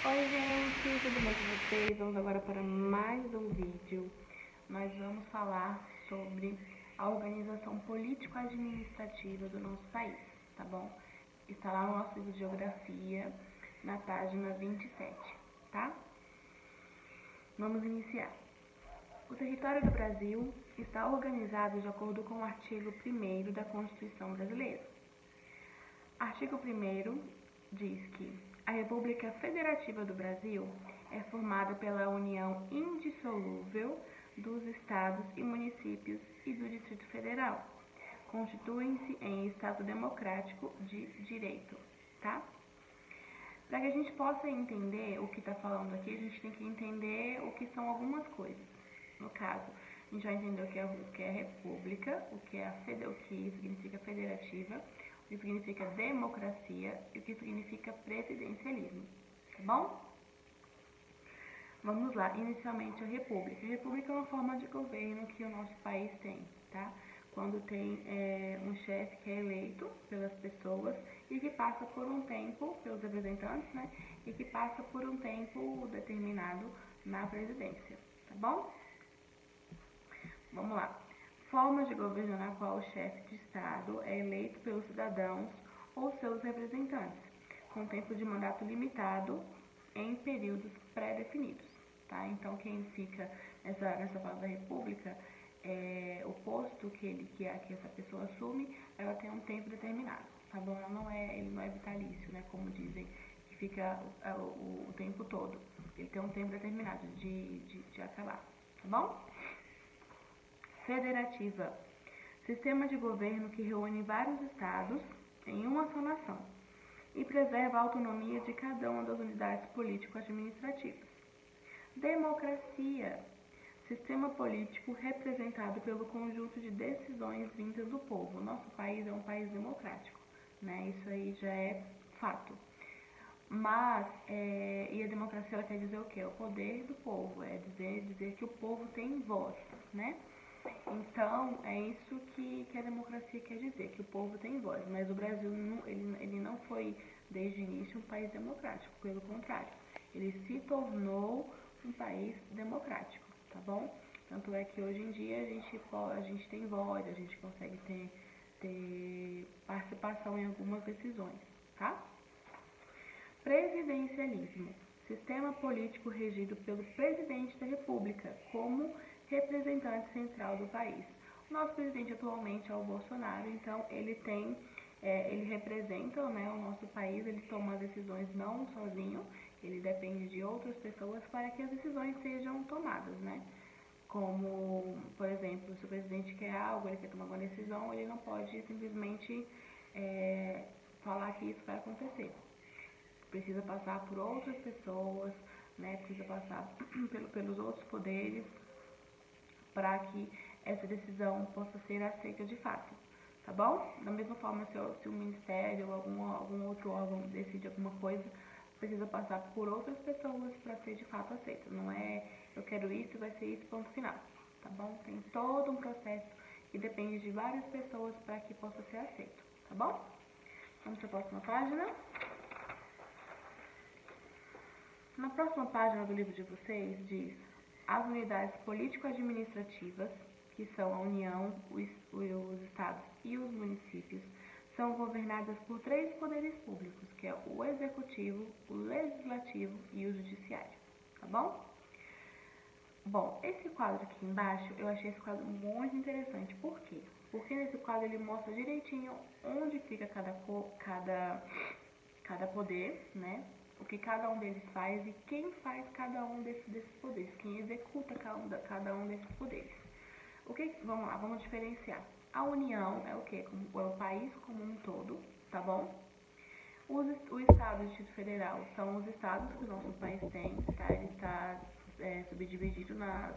Oi gente, tudo bem com vocês? Vamos agora para mais um vídeo. Nós vamos falar sobre a organização político-administrativa do nosso país, tá bom? Está lá no nosso livro de Geografia, na página 27, tá? Vamos iniciar. O território do Brasil está organizado de acordo com o artigo 1º da Constituição Brasileira. Artigo 1º diz que a República Federativa do Brasil é formada pela união indissolúvel dos estados e municípios e do Distrito Federal. Constituem-se em Estado democrático de direito, tá? Para que a gente possa entender o que está falando aqui, a gente tem que entender o que são algumas coisas. No caso, a gente vai entender o que é república, o que significa federativa, o que significa democracia e o que significa presidencialismo, tá bom? Vamos lá, inicialmente a república. A república é uma forma de governo que o nosso país tem, tá? Quando tem um chefe que é eleito pelas pessoas e que passa por um tempo, pelos representantes, né? E que passa por um tempo determinado na presidência, tá bom? Vamos lá. Forma de governo na qual o chefe de Estado é eleito pelos cidadãos ou seus representantes, com tempo de mandato limitado em períodos pré-definidos, tá? Então, quem fica nessa fase da república, o posto que essa pessoa assume, ela tem um tempo determinado, tá bom? Ele não é vitalício, né? Como dizem, que fica o tempo todo. Ele tem um tempo determinado de acabar, tá bom? Federativa. Sistema de governo que reúne vários estados em uma só nação e preserva a autonomia de cada uma das unidades político-administrativas. Democracia. Sistema político representado pelo conjunto de decisões vindas do povo. Nosso país é um país democrático, né? Isso aí já é fato. Mas, e a democracia ela quer dizer o quê? O poder do povo, é dizer que o povo tem voz, né? Então, é isso que a democracia quer dizer, que o povo tem voz. Mas o Brasil, ele não foi, desde o início, um país democrático. Pelo contrário, ele se tornou um país democrático, tá bom? Tanto é que hoje em dia a gente tem voz, a gente consegue ter participação em algumas decisões, tá? Presidencialismo. Sistema político regido pelo presidente da República como representante central do país. O nosso presidente atualmente é o Bolsonaro, então ele representa, né, o nosso país, ele toma as decisões não sozinho, ele depende de outras pessoas para que as decisões sejam tomadas, né? Como, por exemplo, se o presidente quer algo, ele quer tomar uma decisão, ele não pode simplesmente falar que isso vai acontecer. Precisa passar por outras pessoas, né? Precisa passar pelos outros poderes para que essa decisão possa ser aceita de fato, tá bom? Da mesma forma, se o ministério ou algum outro órgão decide alguma coisa, precisa passar por outras pessoas para ser de fato aceita. Não é eu quero isso, vai ser isso, ponto final, tá bom? Tem todo um processo que depende de várias pessoas para que possa ser aceito, tá bom? Vamos para a próxima página. Na próxima página do livro de vocês diz: as unidades político-administrativas, que são a União, os estados e os municípios, são governadas por 3 poderes públicos, que é o executivo, o legislativo e o judiciário, tá bom? Bom, esse quadro aqui embaixo, eu achei esse quadro muito interessante. Por quê? Porque nesse quadro ele mostra direitinho onde fica cada poder, né? O que cada um deles faz e quem faz cada um desses poderes, quem executa cada um desses poderes. Vamos lá, vamos diferenciar. A União é o quê? É o país como um todo, tá bom? O Estado e o Distrito Federal são os estados que o nosso país tem, tá? Ele está subdividido nas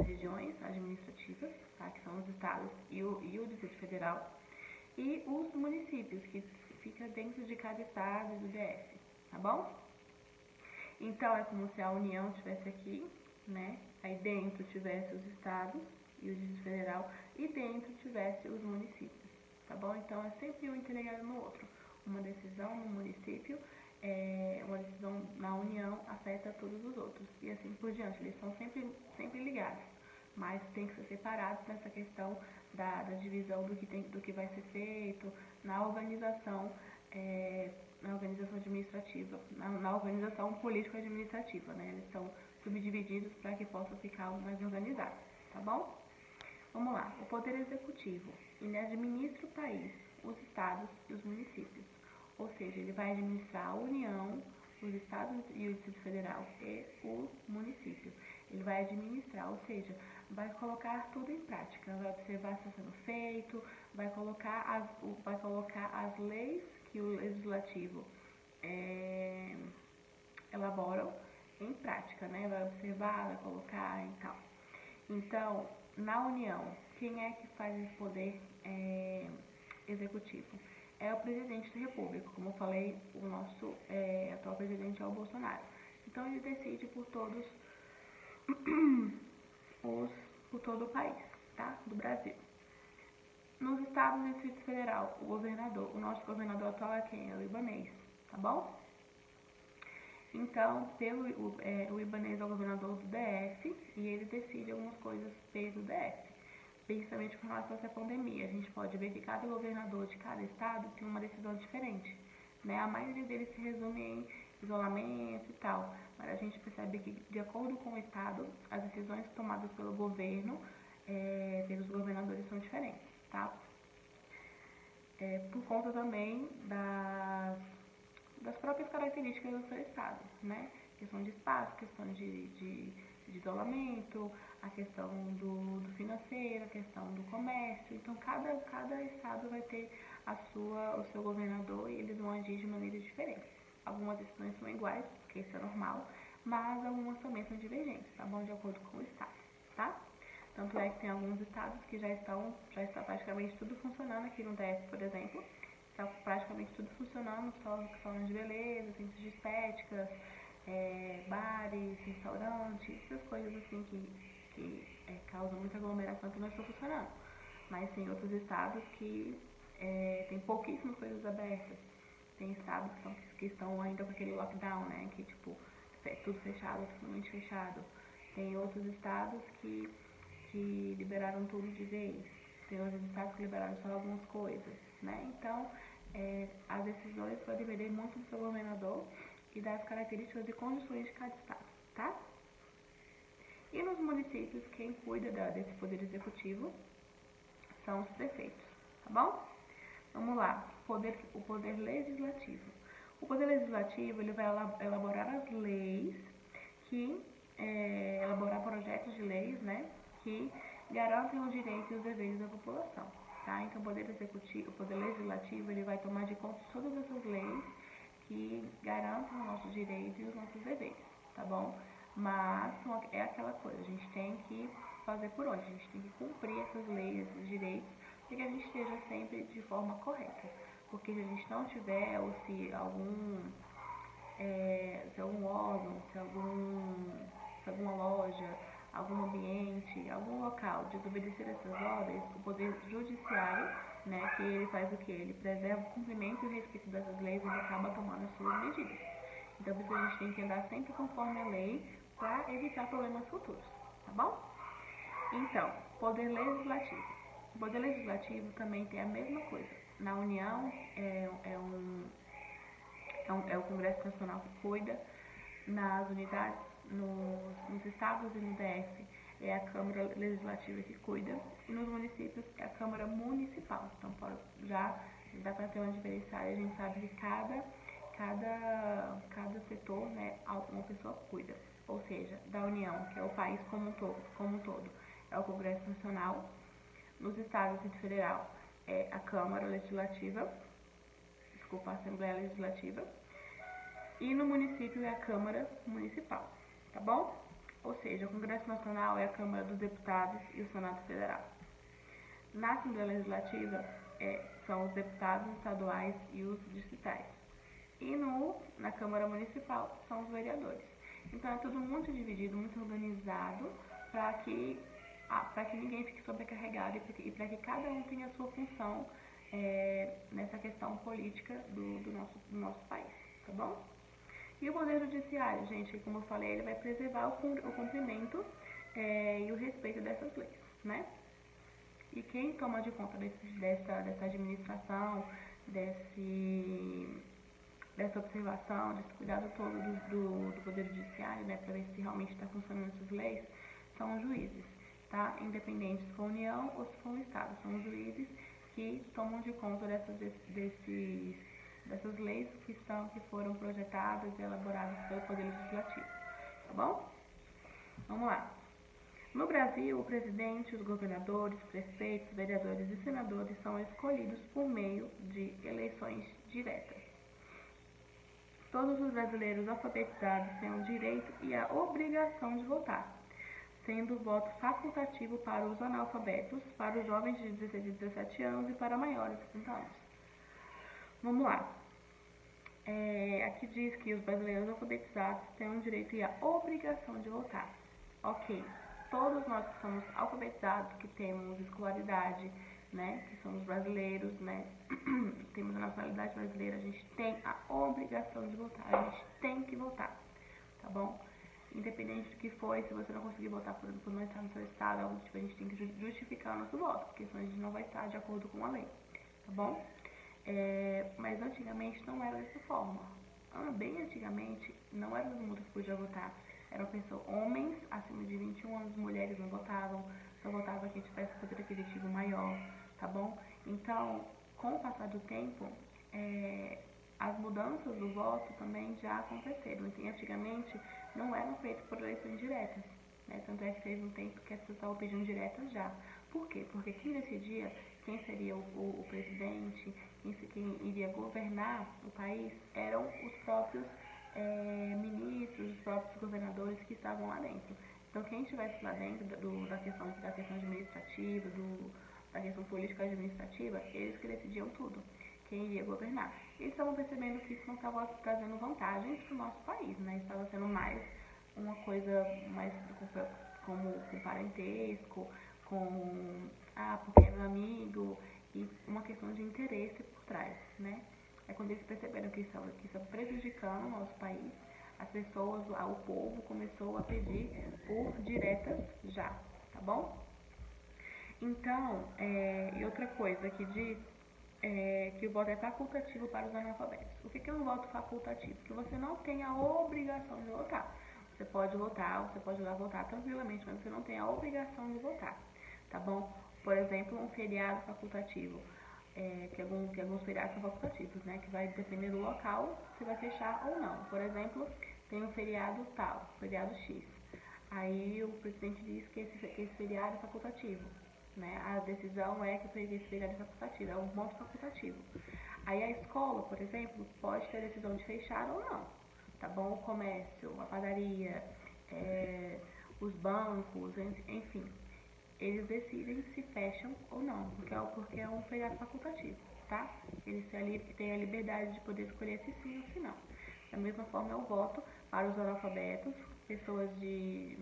regiões administrativas, tá? Que são os estados e o Distrito Federal. E os municípios, que fica dentro de cada estado do DF, tá bom? Então, é como se a União estivesse aqui, né? Aí dentro tivesse os estados e o Distrito Federal e dentro tivesse os municípios, tá bom? Então, é sempre um interligado no outro. Uma decisão no município, uma União afeta todos os outros, e assim por diante. Eles são sempre ligados, mas tem que ser separados nessa questão da divisão do que vai ser feito, na organização administrativa, na organização político-administrativa, né? Eles são subdivididos para que possam ficar mais organizados, tá bom? Vamos lá. O Poder Executivo, ele administra o país, os estados e os municípios. Ou seja, ele vai administrar a União, os estados e o Distrito Federal e o município. Ele vai administrar, ou seja, vai colocar tudo em prática, vai observar se está sendo feito, vai colocar as leis que o Legislativo elaboram em prática, né? Vai observar, vai colocar e tal. Então, na União, quem é que faz esse poder executivo? É o presidente da República. Como eu falei, o nosso atual presidente é o Bolsonaro. Então, ele decide por todos por todo o país, tá? Do Brasil. Nos estados e Distrito Federal, o nosso governador atual é quem? É o Ibanez, tá bom? Então, o Ibanez é o governador do DF e ele decide algumas coisas pelo DF, principalmente com relação a essa pandemia. A gente pode ver que cada governador de cada estado tem uma decisão diferente, né? A maioria deles se resume em isolamento e tal, mas a gente percebe que, de acordo com o estado, as decisões tomadas pelo governo, pelos governadores, são diferentes, tá? Por conta também das próprias características do seu estado, né? Questão de espaço, questão de isolamento, a questão do financeiro, a questão do comércio. Então, cada estado vai ter o seu governador e eles vão agir de maneiras diferentes. Algumas decisões são iguais, porque isso é normal, mas algumas também são divergentes, tá bom? De acordo com o estado, tá? Tanto é que tem alguns estados que já está praticamente tudo funcionando. Aqui no DF, por exemplo, está praticamente tudo funcionando, salões de beleza, centros de estéticas, bares, restaurantes, essas coisas assim que causam muita aglomeração que não estão funcionando. Mas tem outros estados que tem pouquíssimas coisas abertas. Tem estados que estão ainda com aquele lockdown, né? Que tipo, tudo fechado, totalmente fechado. Tem outros estados que liberaram tudo de vez. Tem outros estados que liberaram só algumas coisas, né? Então, as decisões vão depender muito do seu governador e das características e condições de cada estado, tá? E nos municípios, quem cuida desse poder executivo são os prefeitos, tá bom? Vamos lá, o poder legislativo. O poder legislativo, ele vai elaborar as leis elaborar projetos de leis, né, que garantem os direitos e os deveres da população, tá? Então, o poder legislativo, ele vai tomar de conta todas essas leis que garantem os nossos direitos e os nossos deveres, tá bom? Mas é aquela coisa, a gente tem que fazer por onde? A gente tem que cumprir essas leis, esses direitos, para que a gente esteja sempre de forma correta. Porque se a gente não tiver, ou se algum órgão, se alguma loja, algum ambiente, algum local desobedecer essas ordens, o Poder Judiciário, né, que ele faz o quê? Ele preserva o cumprimento e o respeito dessas leis e ele acaba tomando as suas medidas. Então, por isso a gente tem que andar sempre conforme a lei para evitar problemas futuros, tá bom? Então, Poder Legislativo. O Poder Legislativo também tem a mesma coisa. Na União, é o Congresso Nacional que cuida. Nas unidades, nos estados e no DF, é a Câmara Legislativa que cuida. E nos municípios, é a Câmara Municipal. Então, já dá para ter uma diferencial e a gente sabe que cada setor, né, uma pessoa cuida. Ou seja, da União, que é o país como um todo, é o Congresso Nacional. Nos estados e Distrito Federal, é a Câmara Legislativa, a Assembleia Legislativa. E no município é a Câmara Municipal, tá bom? Ou seja, o Congresso Nacional é a Câmara dos Deputados e o Senado Federal. Na Assembleia Legislativa são os deputados estaduais e os distritais. E na Câmara Municipal são os vereadores. Então é tudo muito dividido, muito organizado, para que ninguém fique sobrecarregado e para que cada um tenha a sua função nessa questão política do nosso país, tá bom? E o Poder Judiciário, gente, como eu falei, ele vai preservar o cumprimento e o respeito dessas leis, né? E quem toma de conta dessa administração, dessa observação, desse cuidado todo do Poder Judiciário, né, para ver se realmente está funcionando essas leis, são os juízes, tá? Independente se for União ou se for um Estado, são os juízes que tomam de conta dessas leis que foram projetadas e elaboradas pelo Poder Legislativo, tá bom? Vamos lá. No Brasil, o presidente, os governadores, prefeitos, vereadores e senadores são escolhidos por meio de eleições diretas. Todos os brasileiros alfabetizados têm o direito e a obrigação de votar, sendo o voto facultativo para os analfabetos, para os jovens de 16 e 17 anos e para maiores de 30 anos. Vamos lá. Aqui diz que os brasileiros alfabetizados têm o direito e a obrigação de votar. Ok. Todos nós que somos alfabetizados, que temos escolaridade, né, que somos brasileiros, né, temos a nacionalidade brasileira, a gente tem a obrigação de votar, a gente tem que votar, tá bom? Independente do que for, se você não conseguir votar por não estar no seu estado, algo tipo, a gente tem que justificar o nosso voto, porque senão a gente não vai estar de acordo com a lei, tá bom? Mas antigamente não era dessa forma. Bem antigamente não era todo mundo que podia votar. Eram pessoas, homens acima de 21 anos, mulheres não votavam, só votava quem tivesse poder aquisitivo maior, tá bom? Então, com o passar do tempo, as mudanças do voto também já aconteceram. Assim, antigamente não eram feitas por eleições diretas, né? Tanto é que teve um tempo que as pessoas estavam pedindo diretas já. Por quê? Porque quem decidia quem seria o presidente, quem iria governar o país, eram os próprios ministros, os próprios governadores que estavam lá dentro. Então, quem estivesse lá dentro da questão administrativa, da questão política administrativa, eles que decidiam tudo, quem iria governar. Eles estavam percebendo que isso não estava trazendo vantagens para o nosso país, né? Estava sendo mais uma coisa mais como com parentesco, porque é meu amigo, e uma questão de interesse por trás, né? É quando eles perceberam que isso prejudicando o nosso país, as pessoas, o povo começou a pedir por diretas já, tá bom? Então, e outra coisa que diz que o voto é facultativo para os analfabetos. O que é um voto facultativo? Que você não tem a obrigação de votar. Você pode votar, você pode ir lá votar tranquilamente, mas você não tem a obrigação de votar, tá bom? Por exemplo, um feriado facultativo. Que alguns feriados são facultativos, né? Que vai depender do local se vai fechar ou não. Por exemplo, tem um feriado tal, feriado X. Aí o presidente diz que esse feriado é facultativo, né? A decisão é que esse feriado é facultativo, é um voto facultativo. Aí a escola, por exemplo, pode ter a decisão de fechar ou não, tá bom? O comércio, a padaria, os bancos, enfim. Eles decidem se fecham ou não, porque é um feriado facultativo, tá? Eles têm a liberdade de poder escolher se sim ou se não. Da mesma forma é o voto para os analfabetos, pessoas de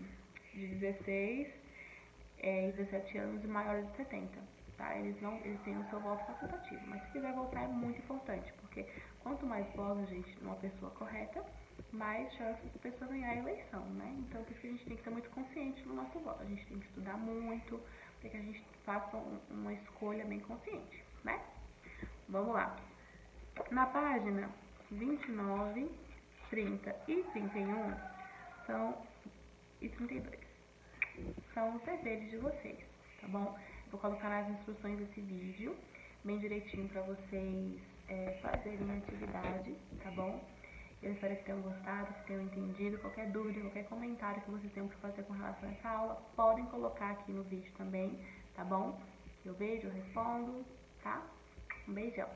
16 e 17 anos e maiores de 70, tá? Eles têm o seu voto facultativo, mas se quiser votar é muito importante, porque quanto mais votos a gente numa pessoa correta, mais chances de pessoa ganhar a eleição, né? Então, por isso que a gente tem que ser muito consciente no nosso voto. A gente tem que estudar muito, para que a gente faça uma escolha bem consciente, né? Vamos lá. Na página 29, 30 e 31 e 32 são os deveres de vocês, tá bom? Vou colocar nas instruções desse vídeo, bem direitinho para vocês fazerem a atividade, tá bom? Eu espero que tenham gostado, que tenham entendido. Qualquer dúvida, qualquer comentário que vocês tenham para fazer com relação a essa aula, podem colocar aqui no vídeo também, tá bom? Eu vejo, eu respondo, tá? Um beijão!